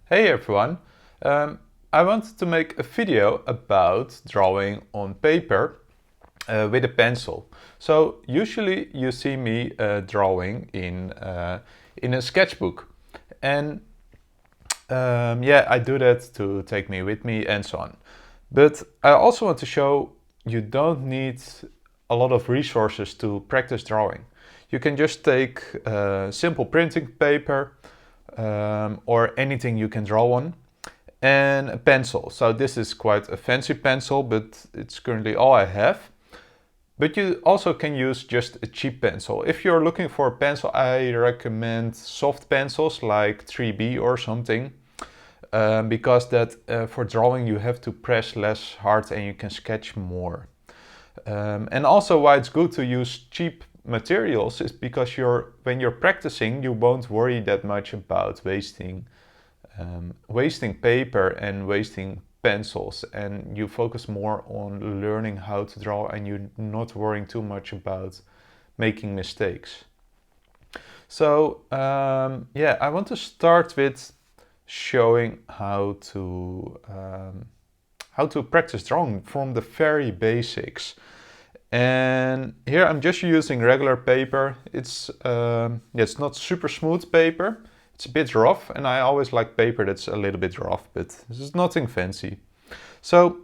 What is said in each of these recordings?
Hey everyone! I wanted to make a video about drawing on paper with a pencil. So usually you see me drawing in a sketchbook, and yeah, I do that to take me with me and so on. But I also want to show you don't need a lot of resources to practice drawing. You can just take simple printing paper or anything you can draw on and a pencil. So this is quite a fancy pencil, but it's currently all I have. But you also can use just a cheap pencil. If you're looking for a pencil, I recommend soft pencils like 3B or something. Because that for drawing you have to press less hard and you can sketch more. And also why it's good to use cheap materials is because when you're practicing you won't worry that much about wasting paper and wasting pencils, and you focus more on learning how to draw and you're not worrying too much about making mistakes. So yeah, I want to start with showing how to practice drawing from the very basics. And here I'm just using regular paper. It's not super smooth paper. It's a bit rough, and I always like paper that's a little bit rough, but this is nothing fancy. So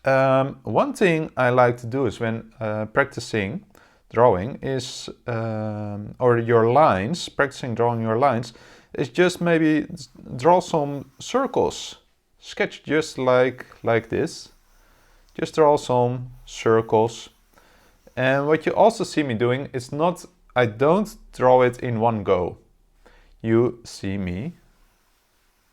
one thing I like to do is when practicing drawing is, or your lines, practicing drawing your lines, is just maybe draw some circles. Sketch just like this. Just draw some circles. And what you also see me doing is I don't draw it in one go. You see me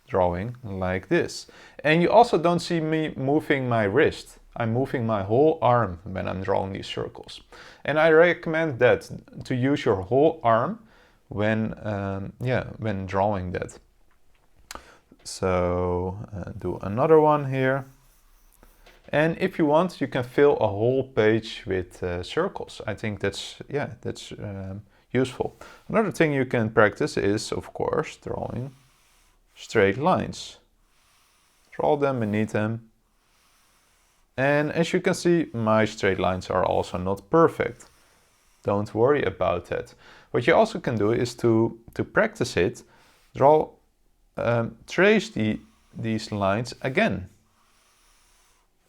drawing like this. And you also don't see me moving my wrist. I'm moving my whole arm when I'm drawing these circles. And I recommend that to use your whole arm when drawing that. So do another one here. And if you want, you can fill a whole page with circles. I think that's useful. Another thing you can practice is, of course, drawing straight lines. Draw them beneath them. And as you can see, my straight lines are also not perfect. Don't worry about that. What you also can do is to practice it, trace these lines again.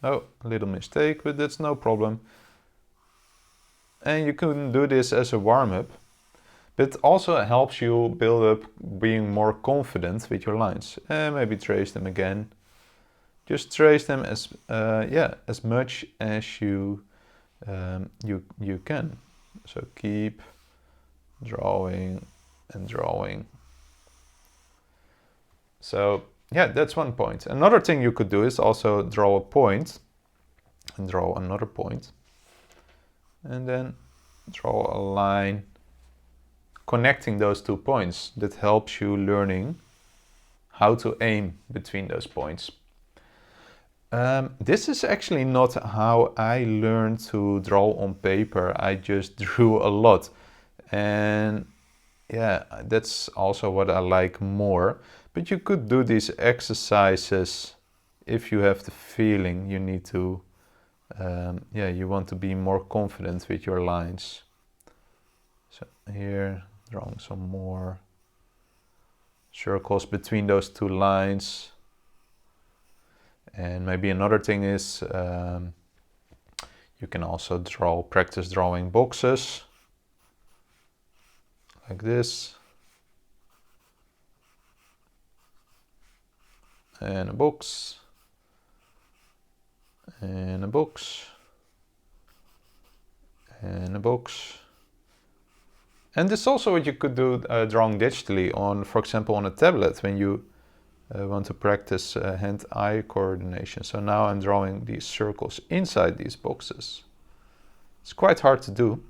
Oh, a little mistake, but that's no problem. And you can do this as a warm-up, but also it helps you build up being more confident with your lines. And maybe trace them again. Just trace them as much as you can. So keep drawing and drawing. So yeah, that's one point. Another thing you could do is also draw a point and draw another point. And then draw a line connecting those 2 points. That helps you learning how to aim between those points. This is actually not how I learned to draw on paper. I just drew a lot. And yeah, that's also what I like more. But you could do these exercises if you have the feeling you need to, you want to be more confident with your lines. So here, drawing some more circles between those 2 lines. And maybe another thing is you can also practice drawing boxes like this. And a box, and a box, and a box. And this is also what you could do drawing digitally on, for example, on a tablet when you want to practice hand-eye coordination. So now I'm drawing these circles inside these boxes. It's quite hard to do.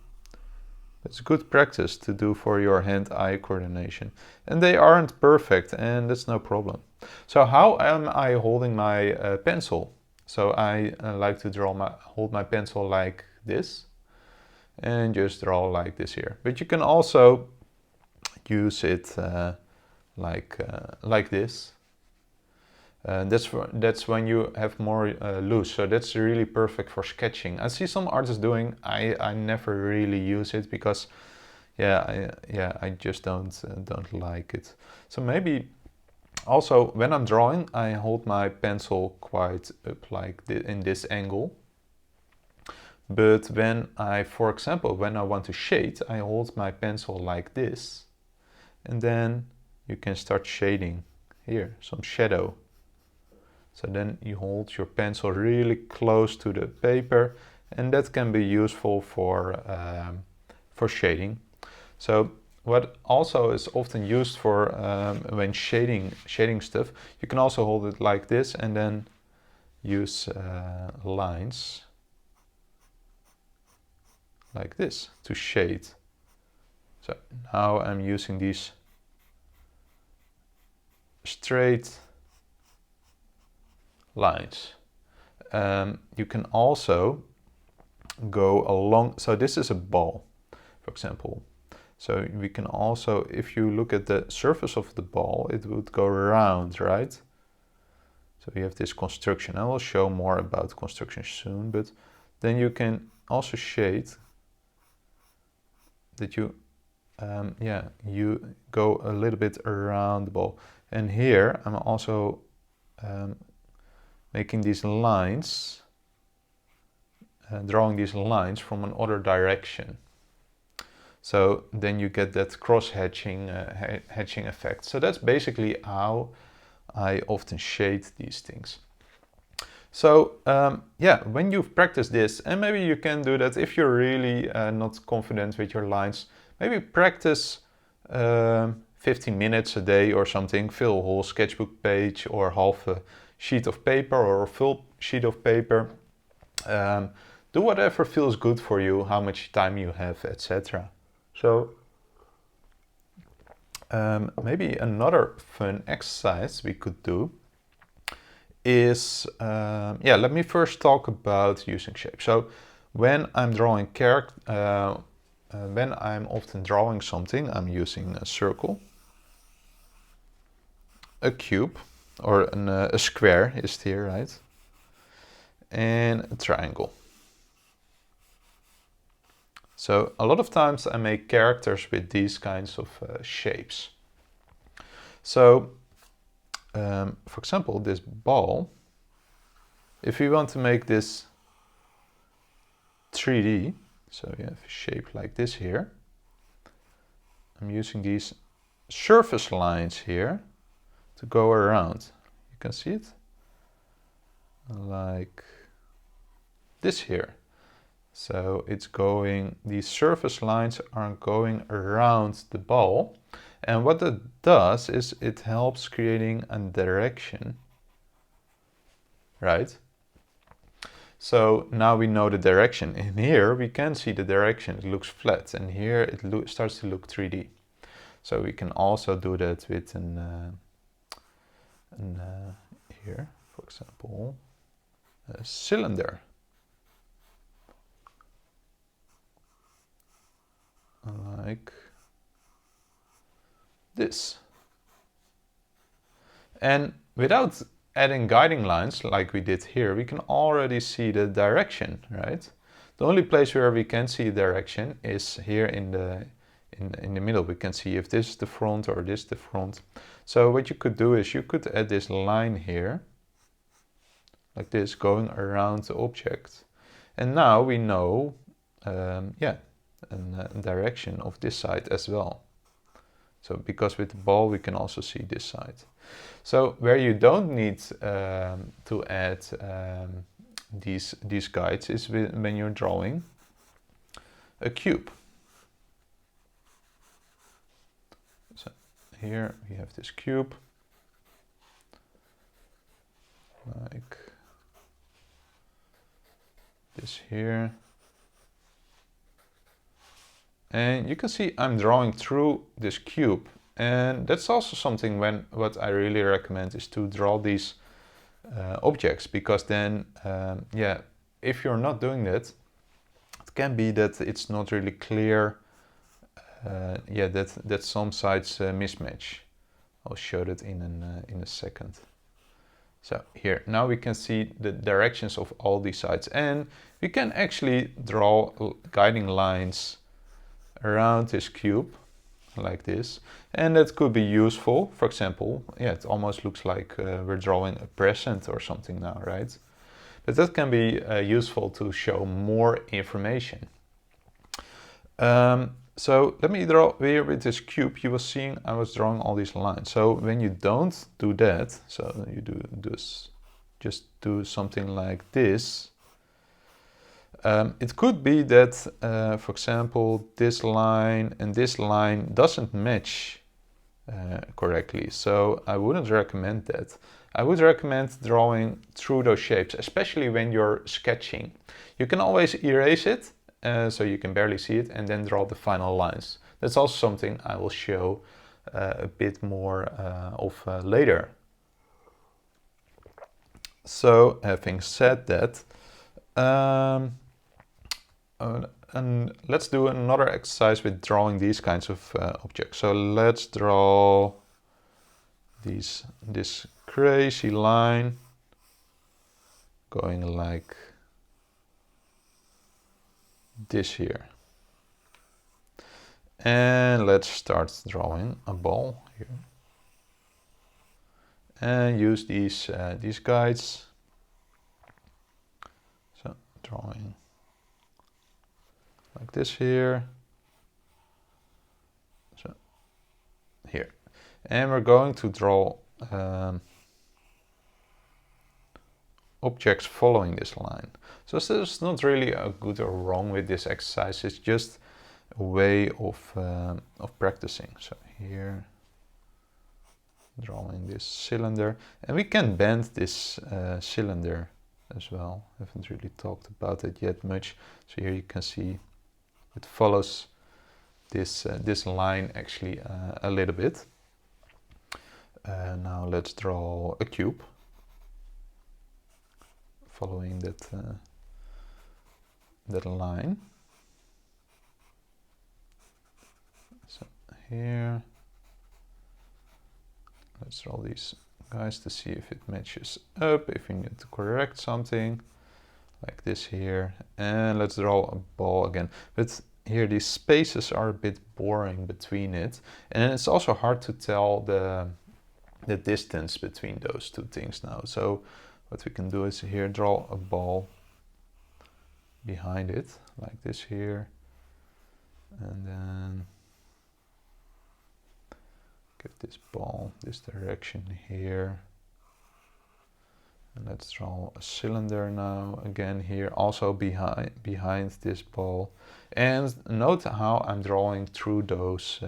It's good practice to do for your hand-eye coordination. And they aren't perfect, and that's no problem. So how am I holding my pencil? So I like to hold my pencil like this and just draw like this here. But you can also use it like this. That's when you have more loose. So that's really perfect for sketching. I see some artists doing. I never really use it because, I just don't like it. So maybe also when I'm drawing, I hold my pencil quite up like in this angle. But when for example, when I want to shade, I hold my pencil like this, and then you can start shading here, some shadow. So then you hold your pencil really close to the paper, and that can be useful for shading. So what also is often used for when shading stuff, you can also hold it like this and then use lines like this to shade. So now I'm using these straight lines. You can also go along, so this is a ball, for example. So we can also, if you look at the surface of the ball, it would go around, right? So we have this construction. I will show more about construction soon, but then you can also shade that you go a little bit around the ball. And here I'm also making these lines, drawing these lines from another direction. So then you get that cross-hatching hatching effect. So that's basically how I often shade these things. So when you've practiced this, and maybe you can do that if you're really not confident with your lines, maybe practice 15 minutes a day or something, fill a whole sketchbook page or half a sheet of paper or a full sheet of paper. Do whatever feels good for you, how much time you have, etc. So maybe another fun exercise we could do is, let me first talk about using shape. So when I'm drawing when I'm often drawing something, I'm using a circle, a cube, or a square is here, right? And a triangle. So a lot of times I make characters with these kinds of shapes. So, for example, this ball, if we want to make this 3D, so you have a shape like this here, I'm using these surface lines here to go around. You can see it? Like this here. So it's going, these surface lines are going around the ball. And what it does is it helps creating a direction, right? So now we know the direction. In here we can see the direction, it looks flat, and here it starts to look 3D. So we can also do that with here, for example, a cylinder. Like this. And without adding guiding lines like we did here, we can already see the direction, right? The only place where we can see direction is here in the middle. We can see if this is the front or this is the front. So what you could do is you could add this line here, like this, going around the object. And now we know, a direction of this side as well. So because with the ball we can also see this side. So where you don't need to add these guides is when you're drawing a cube. So here we have this cube, like this here. And you can see I'm drawing through this cube. And that's also something what I really recommend is to draw these objects, because then, if you're not doing that, it can be that it's not really clear, that some sides mismatch. I'll show that in a second. So here, now we can see the directions of all these sides, and we can actually draw guiding lines around this cube like this, and that could be useful. For example, yeah, it almost looks like we're drawing a present or something now, right? But that can be useful to show more information. So let me draw here with this cube. You were seeing I was drawing all these lines. So when you don't do that, so you do this, just do something like this. It could be that, for example, this line and this line doesn't match correctly. So I wouldn't recommend that. I would recommend drawing through those shapes, especially when you're sketching. You can always erase it, so you can barely see it, and then draw the final lines. That's also something I will show a bit more of later. So having said that, and let's do another exercise with drawing these kinds of objects. So let's draw this crazy line going like this here. And let's start drawing a ball here. And use these guides. So drawing like this here. So here. And we're going to draw objects following this line. So there's not really a good or wrong with this exercise. It's just a way of practicing. So here, drawing this cylinder, and we can bend this cylinder as well. I haven't really talked about it yet much. So here you can see it follows this line actually a little bit. Now let's draw a cube following that line. So here, let's draw these guys to see if it matches up, if we need to correct something, like this here. And let's draw a ball again. But here these spaces are a bit boring between it. And it's also hard to tell the distance between those two things now. So what we can do is here draw a ball behind it, like this here. And then give this ball this direction here. And let's draw a cylinder now, again here, also behind this ball. And note how I'm drawing through those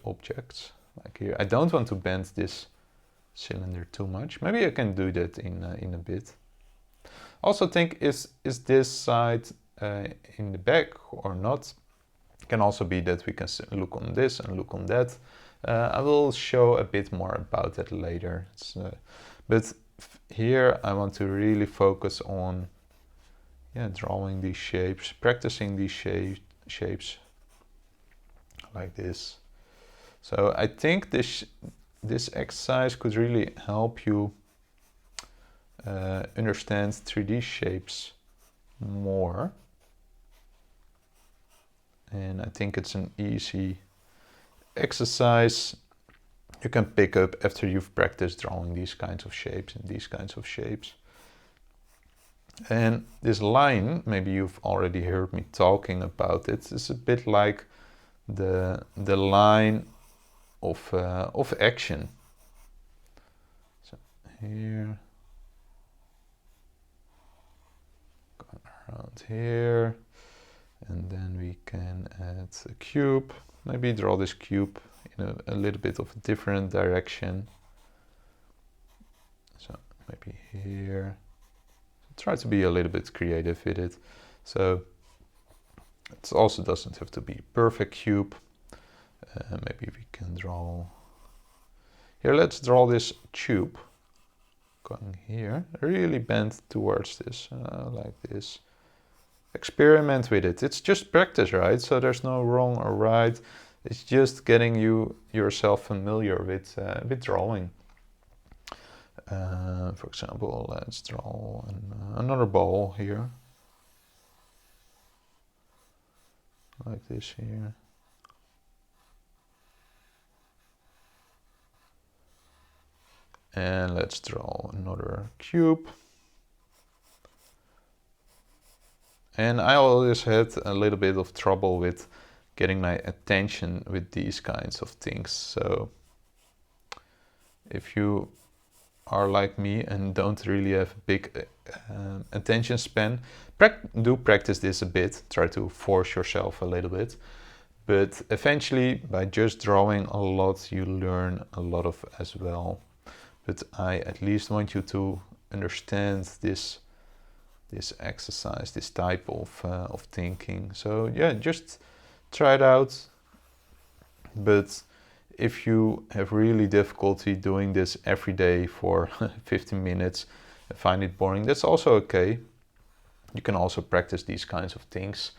objects, like here. I don't want to bend this cylinder too much. Maybe I can do that in a bit. Also think, is this side in the back or not? It can also be that we can look on this and look on that. I will show a bit more about that later. But here I want to really focus on drawing these shapes, practicing these shapes like this. So I think this exercise could really help you understand 3D shapes more. And I think it's an easy exercise you can pick up after you've practiced drawing these kinds of shapes and these kinds of shapes. And this line, maybe you've already heard me talking about it, is a bit like the line of action. So here, going around here, and then we can add a cube. Maybe draw this cube in a little bit of a different direction. So maybe here. Try to be a little bit creative with it. So it also doesn't have to be a perfect cube. Maybe we can draw here. Let's draw this tube going here, really bend towards this, like this. Experiment with it. It's just practice, right? So there's no wrong or right. It's just getting yourself familiar with drawing. For example, let's draw another ball here, like this here. And let's draw another cube. And I always had a little bit of trouble with getting my attention with these kinds of things. So if you are like me and don't really have a big attention span, do practice this a bit. Try to force yourself a little bit. But eventually, by just drawing a lot, you learn a lot of as well. But I at least want you to understand this exercise, this type of thinking. So yeah, just try it out. But if you have really difficulty doing this every day for 15 minutes and find it boring, that's also okay. You can also practice these kinds of things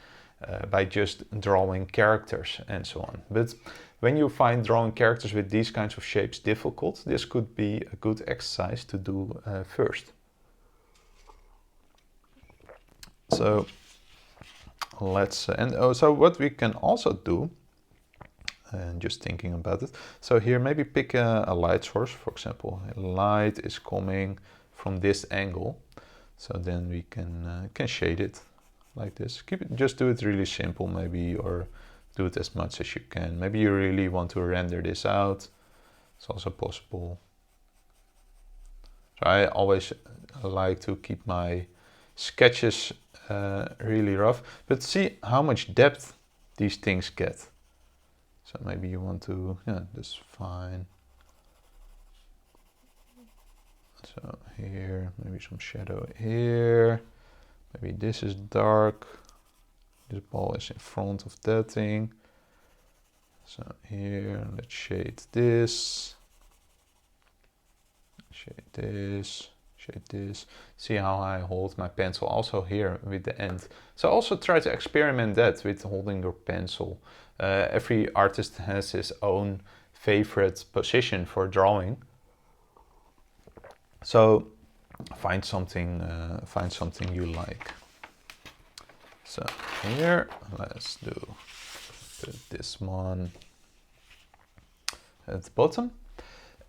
by just drawing characters and so on. But when you find drawing characters with these kinds of shapes difficult, this could be a good exercise to do first. So let's, so what we can also do, and just thinking about it, so here maybe pick a light source. For example, light is coming from this angle, so then we can shade it like this. Just do it really simple maybe, or do it as much as you can. Maybe you really want to render this out, it's also possible. So I always like to keep my sketches really rough, but see how much depth these things get. So maybe you want to, yeah, that's fine. So here, maybe some shadow here. Maybe this is dark. This ball is in front of that thing. So here, let's shade this. Shade this. Shade this. See how I hold my pencil also here with the end. So also try to experiment that with holding your pencil. Every artist has his own favorite position for drawing. So find something you like. So here, let's put this one at the bottom.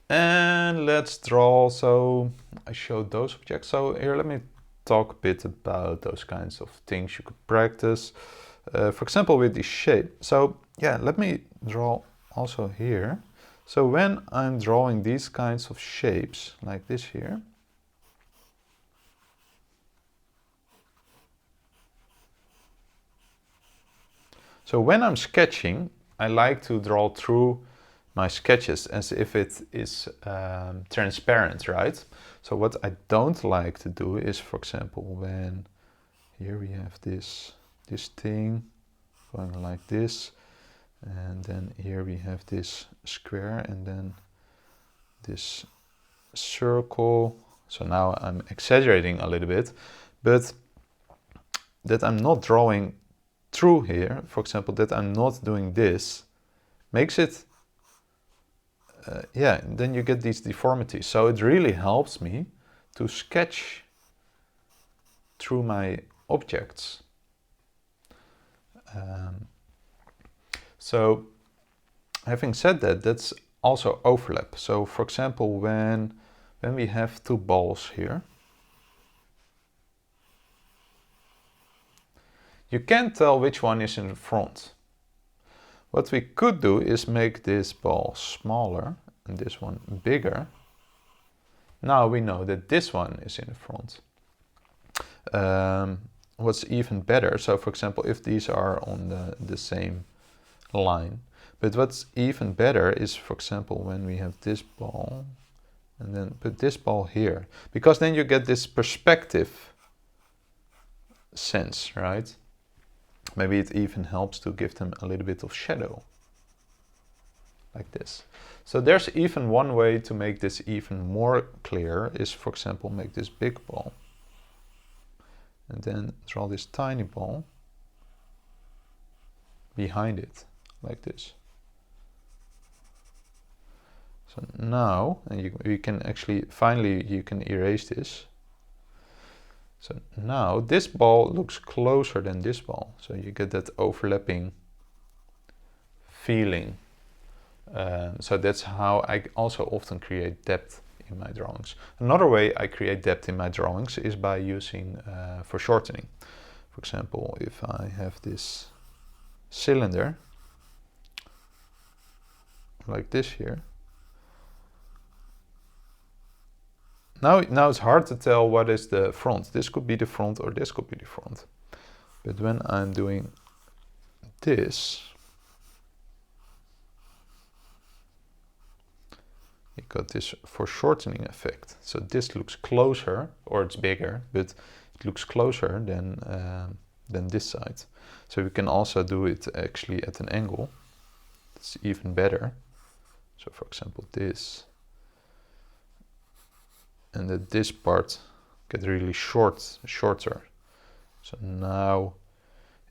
And let's draw, so I showed those objects. So here, let me talk a bit about those kinds of things you could practice. For example, with the shape. So yeah, let me draw also here. So when I'm drawing these kinds of shapes, like this here, so when I'm sketching, I like to draw through my sketches as if it is transparent, right? So what I don't like to do is, for example, when here we have this thing going like this, and then here we have this square, and then this circle. So now I'm exaggerating a little bit, but that I'm not drawing through here, for example, that I'm not doing this, makes it yeah, then you get these deformities. So it really helps me to sketch through my objects. So having said that, that's also overlap. So for example, when we have two balls here, you can't tell which one is in the front. What we could do is make this ball smaller and this one bigger. Now we know that this one is in the front. What's even better, so for example, if these are on the same line, but what's even better is, for example, when we have this ball and then put this ball here, because then you get this perspective sense, right? Maybe it even helps to give them a little bit of shadow, like this. So there's even one way to make this even more clear is, for example, make this big ball and then draw this tiny ball behind it, like this. So now, and you can actually, finally you can erase this. So now this ball looks closer than this ball. So you get that overlapping feeling. So that's how I also often create depth in my drawings. Another way I create depth in my drawings is by using foreshortening. For example, if I have this cylinder like this here, now it's hard to tell what is the front. This could be the front or this could be the front. But when I'm doing this, you got this foreshortening effect. So this looks closer, or it's bigger, but it looks closer than this side. So we can also do it actually at an angle. It's even better. So for example, this. And that this part gets really shorter. So now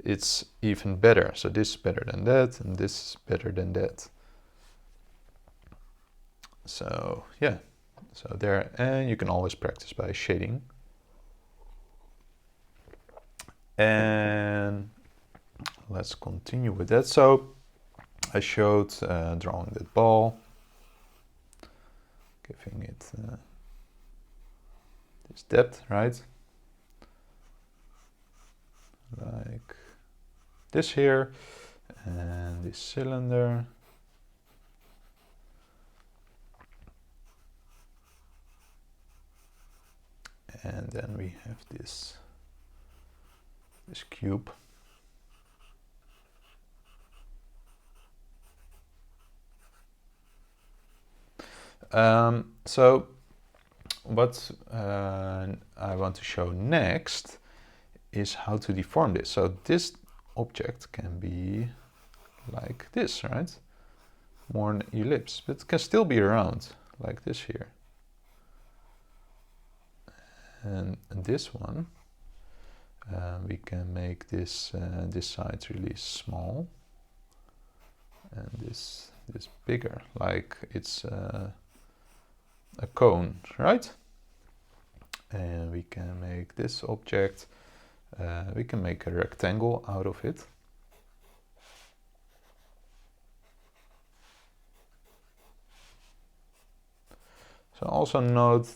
it's even better. So this is better than that, and this is better than that. So yeah, so there, and you can always practice by shading. And let's continue with that. So I showed drawing that ball, giving it this depth, right? Like this here, and this cylinder. And then we have this cube. So what I want to show next is how to deform this. So this object can be like this, right? More an ellipse, but it can still be round, like this here. And this one, we can make this this side really small, and this bigger, like it's a cone, right? And we can make this object, we can make a rectangle out of it. So also note,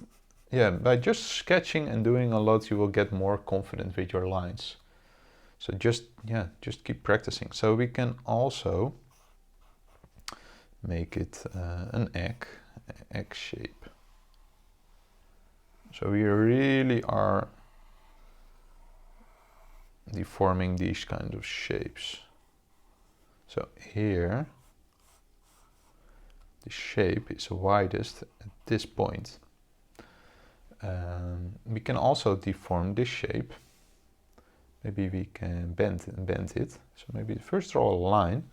yeah, by just sketching and doing a lot, you will get more confident with your lines. So just keep practicing. So we can also make it an egg shape. So we really are deforming these kind of shapes. So here, the shape is widest at this point. We can also deform this shape. Maybe we can bend it. So maybe first draw a line,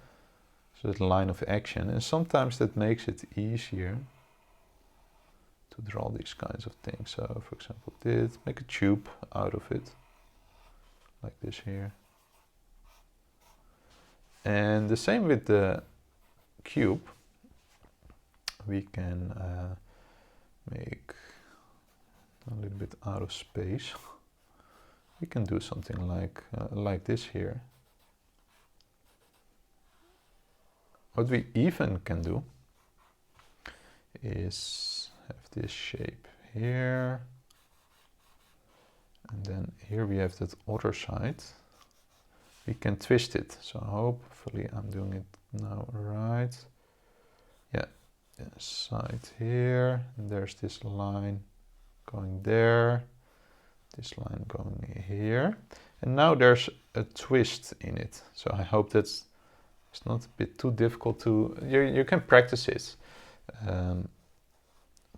so the line of action, and sometimes that makes it easier to draw these kinds of things. So for example, make a tube out of it, like this here. And the same with the cube. We can make a little bit out of space. We can do something like this here. What we even can do is have this shape here, and then here we have that other side. We can twist it, so hopefully I'm doing it now right. Yeah, this side here, and there's this line going there, this line going here, and now there's a twist in it. So I hope it's not a bit too difficult to, you can practice it.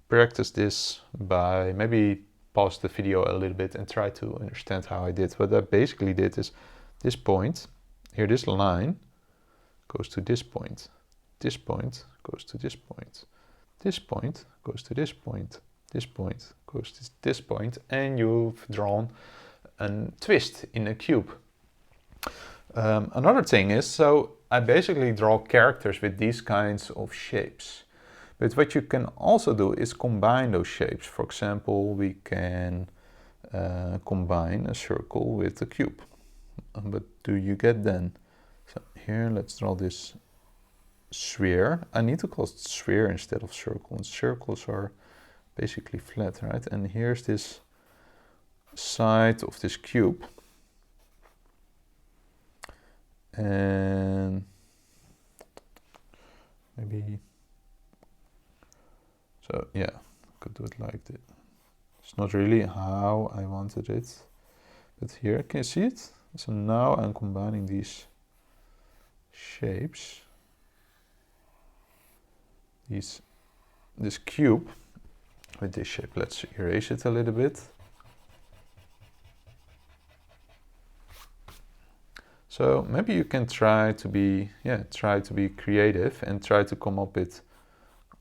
Practice this by maybe pause the video a little bit and try to understand how I did. What I basically did is this point, here this line goes to this point goes to this point, this point goes to this point, this point goes to this point, and you've drawn a twist in a cube. Another thing is, so I basically draw characters with these kinds of shapes. But what you can also do is combine those shapes. For example, we can combine a circle with a cube. But do you get then? So here, let's draw this sphere. I need to call it sphere instead of circle. And circles are basically flat, right? And here's this side of this cube. And maybe, so yeah, could do it like this. It's not really how I wanted it, but here, can you see it? So now I'm combining these shapes, this cube with this shape. Let's erase it a little bit. So maybe you can try to be creative and try to come up with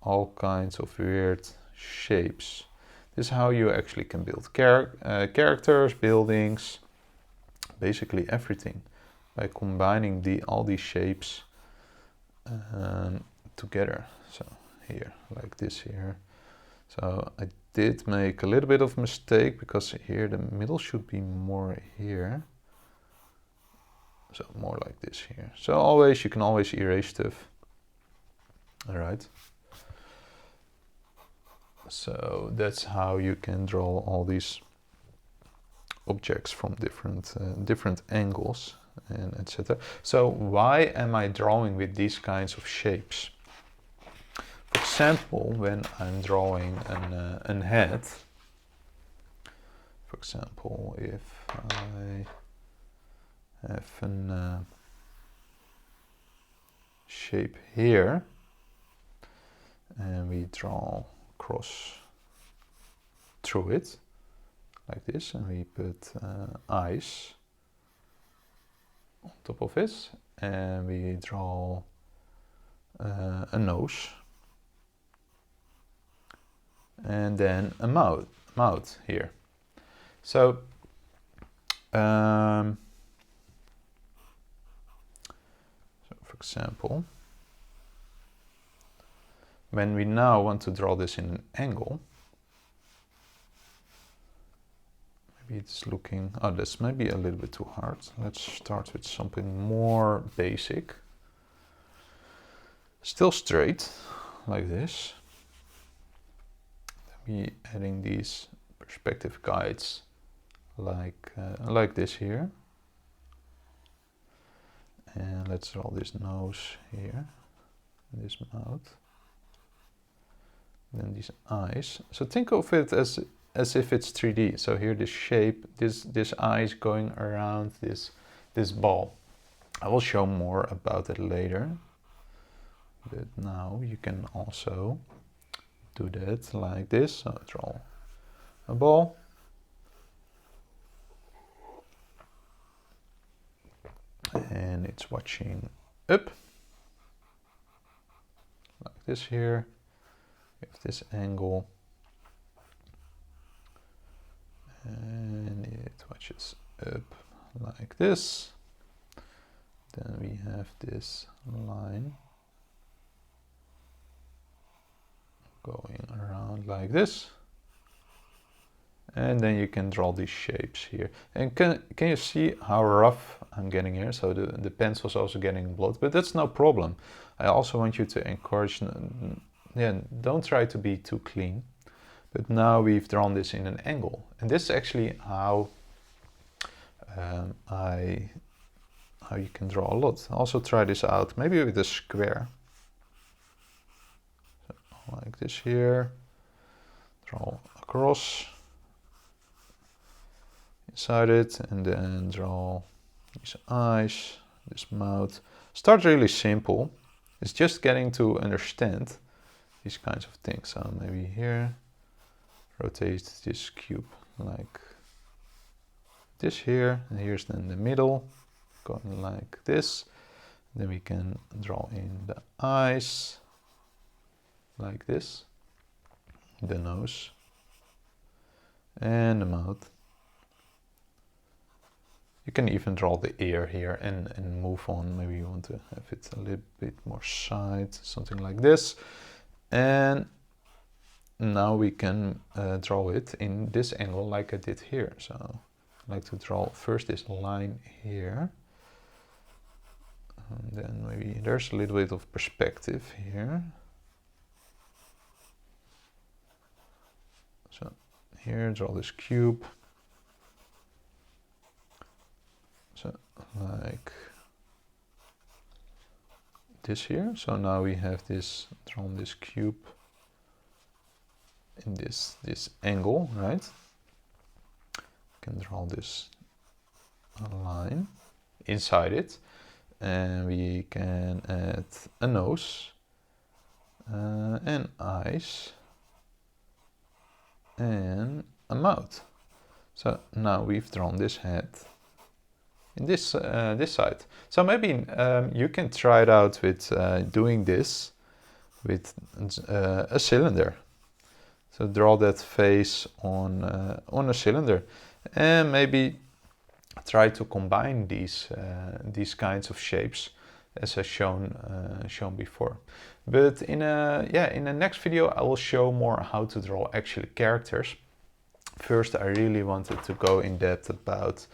all kinds of weird shapes. This is how you actually can build characters, buildings, basically everything, by combining all these shapes together. So here, like this here. So I did make a little bit of mistake, because here the middle should be more here. So more like this here. So you can always erase stuff. All right. So that's how you can draw all these objects from different angles and etc. So why am I drawing with these kinds of shapes? For example, when I'm drawing an head, for example, if I have a shape here and we draw cross through it like this, and we put eyes on top of it, and we draw a nose, and then a mouth here. So for example, when we now want to draw this in an angle, maybe it's looking, oh, this might be a little bit too hard. Let's start with something more basic. Still straight, like this. Be adding these perspective guides like this here. And let's draw this nose here, this mouth, then these eyes. So think of it as if it's 3D. So here this shape, this eyes going around this ball. I will show more about it later, but now you can also do that like this. So draw a ball, and it's watching up like this here. We have this angle, and it watches up like this. Then we have this line going around like this, and then you can draw these shapes here. And can you see how rough I'm getting here? So the pencil's also getting blood, but that's no problem. I also want you to encourage, don't try to be too clean. But now we've drawn this in an angle, and this is actually how you can draw a lot. Also try this out, maybe with a square. So, like this here, draw across inside it, and then draw these eyes, this mouth. Start really simple. It's just getting to understand these kinds of things. So maybe here, rotate this cube like this here, and here's then the middle, going like this. Then we can draw in the eyes, like this, the nose, and the mouth. You can even draw the ear here and move on. Maybe you want to have it a little bit more side, something like this. And now we can draw it in this angle like I did here. So I'd like to draw first this line here. And then maybe there's a little bit of perspective here. So here, draw this cube. So like this here. So now we have this, drawn this cube in this angle, right? Can draw this line inside it, and we can add a nose and eyes and a mouth. So now we've drawn this head in this this side. So maybe you can try it out with doing this with a cylinder. So draw that face on a cylinder, and maybe try to combine these kinds of shapes as I shown before. But in the next video I will show more how to draw actually characters. First, I really wanted to go in depth about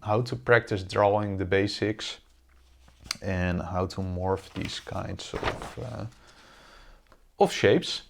how to practice drawing the basics and how to morph these kinds of shapes.